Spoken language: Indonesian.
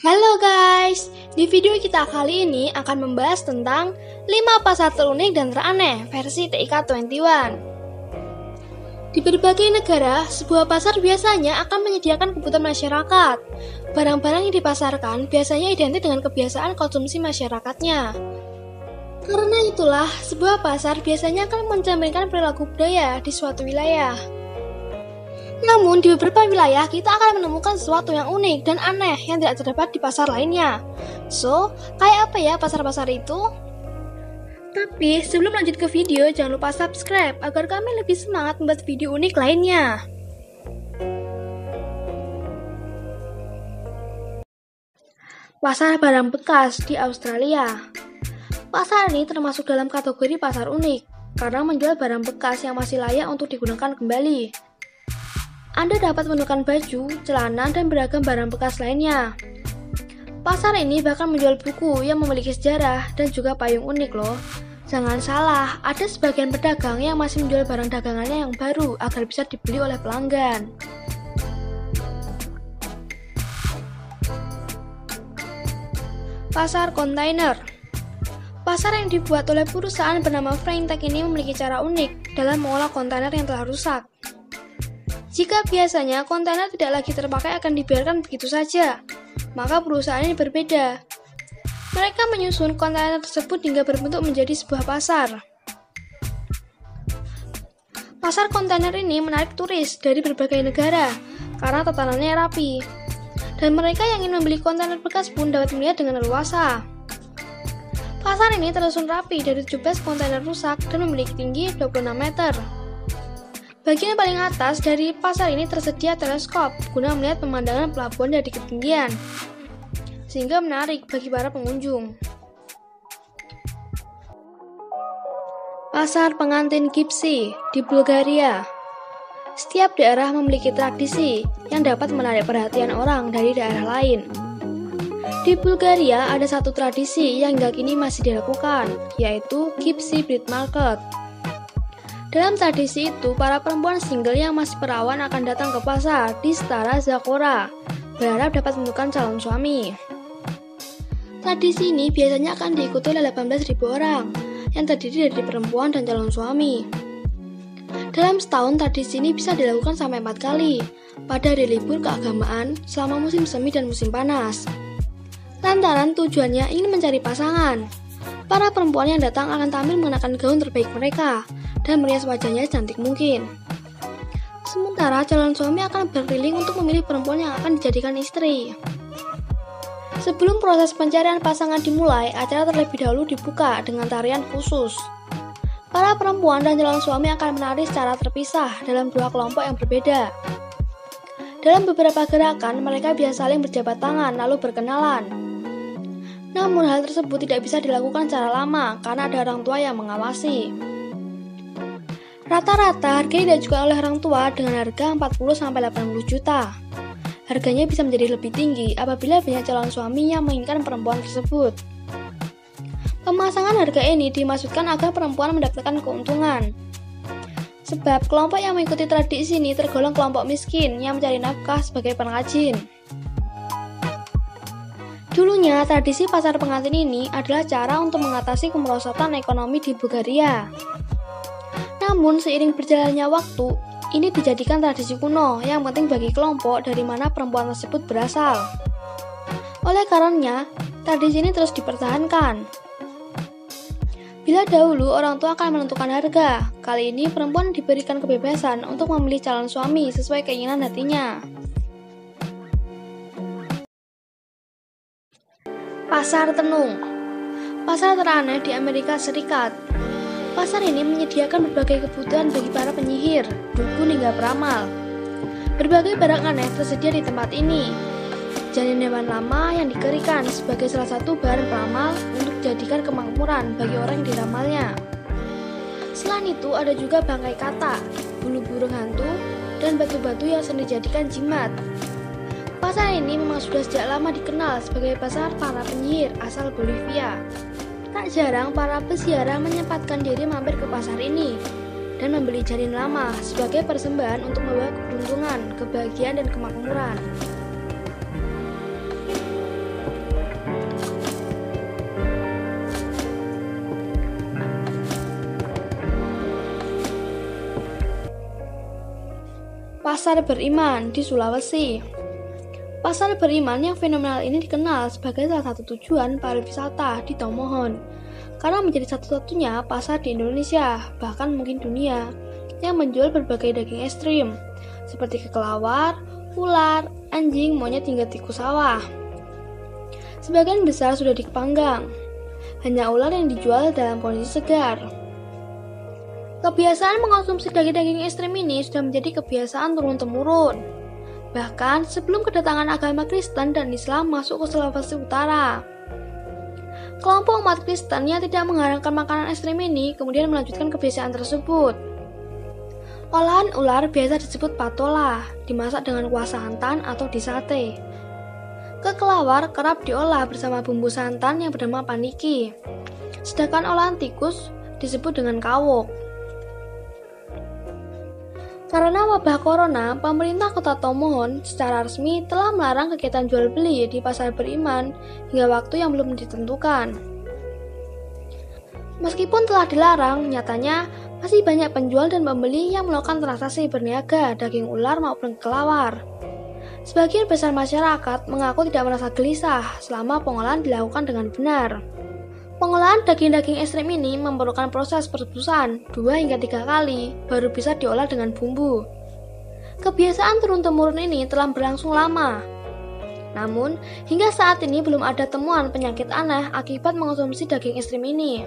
Halo guys, di video kita kali ini akan membahas tentang 5 pasar terunik dan teraneh versi TIK21. Di berbagai negara, sebuah pasar biasanya akan menyediakan kebutuhan masyarakat. Barang-barang yang dipasarkan biasanya identik dengan kebiasaan konsumsi masyarakatnya. Karena itulah, sebuah pasar biasanya akan mencerminkan perilaku budaya di suatu wilayah. Namun, di beberapa wilayah kita akan menemukan sesuatu yang unik dan aneh yang tidak terdapat di pasar lainnya. So, kayak apa ya pasar-pasar itu? Tapi, sebelum lanjut ke video, jangan lupa subscribe agar kami lebih semangat membuat video unik lainnya. Pasar barang bekas di Australia. Pasar ini termasuk dalam kategori pasar unik, karena menjual barang bekas yang masih layak untuk digunakan kembali. Anda dapat menemukan baju, celana, dan beragam barang bekas lainnya. Pasar ini bahkan menjual buku yang memiliki sejarah dan juga payung unik loh. Jangan salah, ada sebagian pedagang yang masih menjual barang dagangannya yang baru agar bisa dibeli oleh pelanggan. Pasar kontainer. Pasar yang dibuat oleh perusahaan bernama Freitag ini memiliki cara unik dalam mengolah kontainer yang telah rusak. Jika biasanya kontainer tidak lagi terpakai akan dibiarkan begitu saja, maka perusahaan ini berbeda. Mereka menyusun kontainer tersebut hingga berbentuk menjadi sebuah pasar. Pasar kontainer ini menarik turis dari berbagai negara karena tatanannya rapi. Dan mereka yang ingin membeli kontainer bekas pun dapat melihat dengan leluasa. Pasar ini tersusun rapi dari 17 kontainer rusak dan memiliki tinggi 26 meter. Bagian paling atas dari pasar ini tersedia teleskop guna melihat pemandangan pelabuhan dari ketinggian, sehingga menarik bagi para pengunjung. Pasar pengantin Gipsy di Bulgaria. Setiap daerah memiliki tradisi yang dapat menarik perhatian orang dari daerah lain. Di Bulgaria ada satu tradisi yang hingga kini masih dilakukan, yaitu Gipsy Bread Market. Dalam tradisi itu, para perempuan single yang masih perawan akan datang ke pasar di Stara Zagora, berharap dapat menemukan calon suami. Tradisi ini biasanya akan diikuti oleh 18.000 orang, yang terdiri dari perempuan dan calon suami. Dalam setahun, tradisi ini bisa dilakukan sampai 4 kali, pada hari libur keagamaan, selama musim semi dan musim panas. Lantaran tujuannya ingin mencari pasangan. Para perempuan yang datang akan tampil mengenakan gaun terbaik mereka, dan merias wajahnya secantik mungkin. Sementara calon suami akan berkeliling untuk memilih perempuan yang akan dijadikan istri. Sebelum proses pencarian pasangan dimulai, acara terlebih dahulu dibuka dengan tarian khusus. Para perempuan dan calon suami akan menari secara terpisah dalam 2 kelompok yang berbeda. Dalam beberapa gerakan, mereka biasa saling berjabat tangan lalu berkenalan. Namun hal tersebut tidak bisa dilakukan secara lama karena ada orang tua yang mengawasi. Rata-rata harga diajukan oleh orang tua dengan harga 40-80 juta. Harganya bisa menjadi lebih tinggi apabila banyak calon suami yang menginginkan perempuan tersebut. Pemasangan harga ini dimaksudkan agar perempuan mendapatkan keuntungan. Sebab kelompok yang mengikuti tradisi ini tergolong kelompok miskin yang mencari nafkah sebagai pengrajin. Dulunya, tradisi pasar pengantin ini adalah cara untuk mengatasi kemerosotan ekonomi di Bulgaria. Namun, seiring berjalannya waktu, ini dijadikan tradisi kuno yang penting bagi kelompok dari mana perempuan tersebut berasal. Oleh karenanya, tradisi ini terus dipertahankan. Bila dahulu orang tua akan menentukan harga, kali ini perempuan diberikan kebebasan untuk memilih calon suami sesuai keinginan hatinya. Pasar tenung. Pasar teraneh di Amerika Serikat. Pasar ini menyediakan berbagai kebutuhan bagi para penyihir, dukun hingga peramal. Berbagai barang aneh tersedia di tempat ini. Janin hewan lama yang dikeringkan sebagai salah satu bahan peramal untuk dijadikan kemakmuran bagi orang yang diramalnya. Selain itu ada juga bangkai katak, bulu burung hantu, dan batu-batu yang sering dijadikan jimat. Pasar ini memang sudah sejak lama dikenal sebagai pasar para penyihir asal Bolivia. Tak jarang para peziarah menyempatkan diri mampir ke pasar ini dan membeli janin lama sebagai persembahan untuk membawa keberuntungan, kebahagiaan, dan kemakmuran. Pasar Beriman di Sulawesi. Pasar Beriman yang fenomenal ini dikenal sebagai salah satu tujuan pariwisata di Tomohon, karena menjadi satu-satunya pasar di Indonesia, bahkan mungkin dunia, yang menjual berbagai daging ekstrim, seperti kelelawar, ular, anjing, monyet, hingga tikus sawah. Sebagian besar sudah dipanggang, hanya ular yang dijual dalam kondisi segar. Kebiasaan mengonsumsi daging-daging ekstrim ini sudah menjadi kebiasaan turun-temurun, bahkan sebelum kedatangan agama Kristen dan Islam masuk ke Sulawesi Utara. Kelompok umat Kristen yang tidak mengharamkan makanan ekstrim ini kemudian melanjutkan kebiasaan tersebut. Olahan ular biasa disebut patola, dimasak dengan kuah santan atau disate. Kelelawar kerap diolah bersama bumbu santan yang bernama paniki, sedangkan olahan tikus disebut dengan kawok. Karena wabah corona, pemerintah kota Tomohon secara resmi telah melarang kegiatan jual beli di pasar Beriman hingga waktu yang belum ditentukan. Meskipun telah dilarang, nyatanya masih banyak penjual dan pembeli yang melakukan transaksi berniaga daging ular maupun kelelawar. Sebagian besar masyarakat mengaku tidak merasa gelisah selama pengolahan dilakukan dengan benar. Pengolahan daging-daging ekstrim ini memerlukan proses perebusan 2 hingga 3 kali baru bisa diolah dengan bumbu. Kebiasaan turun-temurun ini telah berlangsung lama. Namun, hingga saat ini belum ada temuan penyakit aneh akibat mengonsumsi daging ekstrim ini.